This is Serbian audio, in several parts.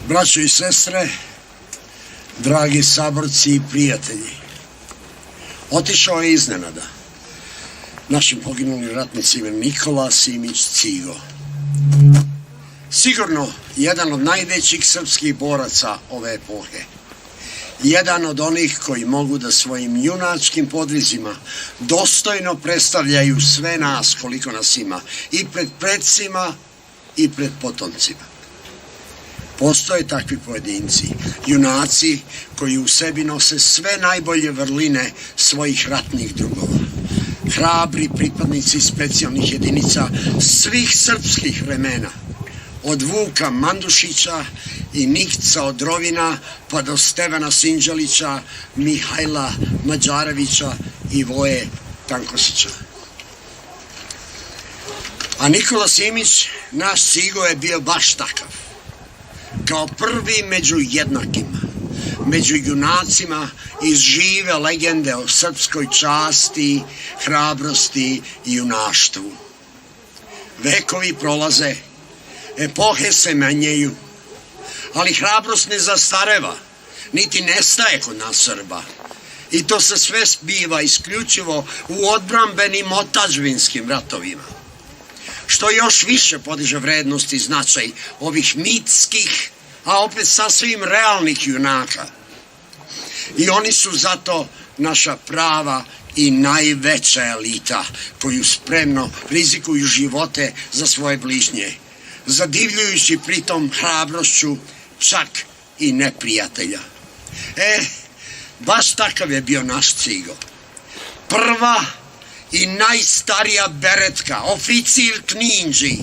Braćo i sestre, dragi saborci i prijatelji, otišao je iznenada našim poginulim ratnicima Nikola Simić Cigo. Sigurno jedan od najvećih srpskih boraca ove epohe. Jedan od onih koji mogu da svojim junačkim podvizima dostojno predstavljaju sve nas koliko nas ima, i pred predsima i pred potomcima. Postoje takvi pojedinci, junaci koji u sebi nose sve najbolje vrline svojih ratnih drugova. Hrabri pripadnici specijalnih jedinica svih srpskih vremena, od Vuka Mandušića i Nikca Odrovina pa do Stevana Sinđelića, Mihajla Mađarevića i Voje Tankosića. A Nikola Simić, naš Cigo, je bio baš takav. Kao prvi među jednakima, među junacima iz žive legende o srpskoj časti, hrabrosti i junaštvu. Vekovi prolaze, epohe se menjaju, ali hrabrost ne zastareva, niti nestaje kod nas Srba. I to se sve zbiva isključivo u odbrambenim otadžbinskim ratovima, što još više podiže vrednost i značaj ovih mitskih, a opet sasvim realnih junaka. I oni su zato naša prava i najveća elita koju spremno rizikuju živote za svoje bližnje, zadivljujući pritom hrabrošću čak i neprijatelja. Baš takav je bio naš Cigo. Prva i najstarija beretka, oficir Kninđi,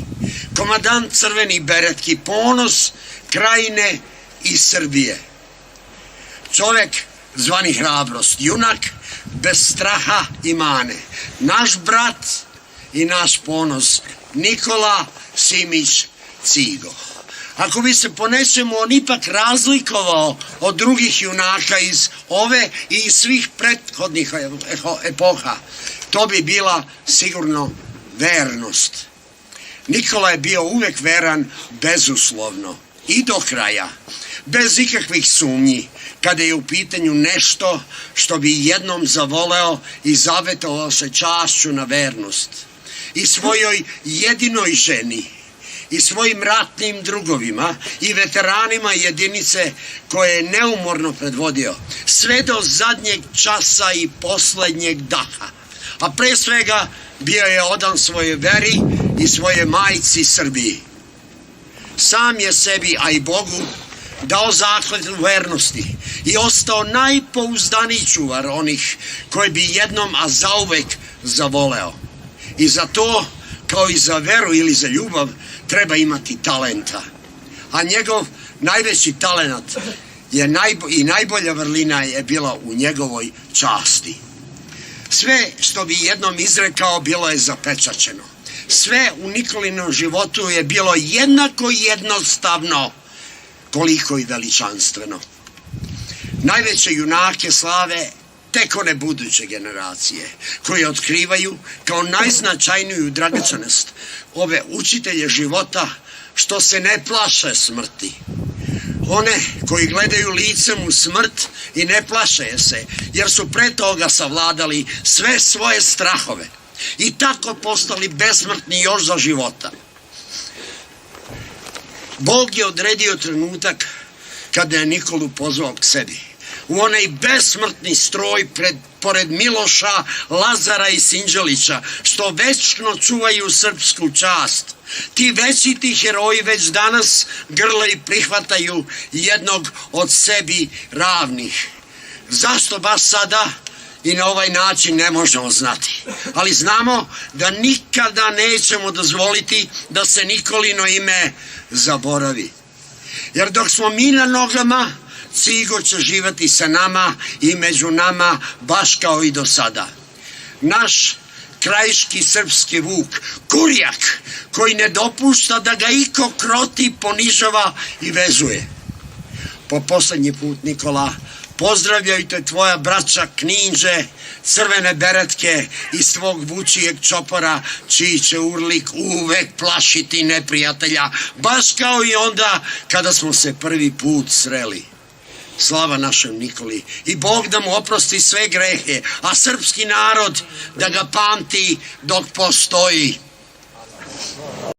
komadant crvenih beretki, ponos Krajine i Srbije. Čovek zvani hrabrost, junak bez straha i mane. Naš brat i naš ponos, Nikola Simić Cigo. Ako bi se po nečemu on ipak razlikovao od drugih junaka iz ove i iz svih prethodnih epoha, to bi bila sigurno vernost. Nikola je bio uvek veran bezuslovno i do kraja, bez ikakvih sumnji, kada je u pitanju nešto što bi jednom zavoleo i zavetovao se čašću na vernost. I svojoj jedinoj ženi, i svojim ratnim drugovima i veteranima jedinice koje je neumorno predvodio, sve do zadnjeg časa i poslednjeg daha. A pre svega bio je odan svojoj veri i svoje majci Srbiji. Sam je sebi, a i Bogu, dao zakletvu vernosti i ostao najpouzdaniji čuvar onih koji bi jednom, a zauvek, zavoleo. I za to, kao i za veru ili za ljubav, treba imati talenta. A njegov najveći talent i najbolja vrlina je bila u njegovoj časti. Sve što bi jednom izrekao bilo je zapečaćeno. Sve u Nikolinom životu je bilo jednako jednostavno koliko i veličanstveno. Najveće junake slave tek one buduće generacije, koje otkrivaju kao najznačajniju dragocenost ove učitelje života što se ne plaše smrti. One koji gledaju licem u smrt i ne plaše je se, jer su pre toga savladali sve svoje strahove i tako postali besmrtni još za života. Bog je odredio trenutak kada je Nikolu pozvao k sebi, u onaj besmrtni stroj pored Miloša, Lazara i Sinđelića, što večno čuvaju srpsku čast. Ti večiti heroji već danas grle i prihvataju jednog od sebi ravnih. Zašto baš sada i na ovaj način ne možemo znati. Ali znamo da nikada nećemo dozvoliti da se Nikolino ime zaboravi. Jer dok smo mi na nogama, Cigo će živati sa nama i među nama baš kao i do sada. Naš krajiški srpski Vuk, kurjak, koji ne dopušta da ga iko kroti, ponižava i vezuje. Po poslednji put Nikola Pozdravljaju te tvoja braća Kninđe, crvene beretke iz tvog vučijeg čopora, čiji će urlik uvek plašiti neprijatelja, baš kao i onda kada smo se prvi put sreli. Slava našem Nikoli i Bog da mu oprosti sve grehe, a srpski narod da ga pamti dok postoji.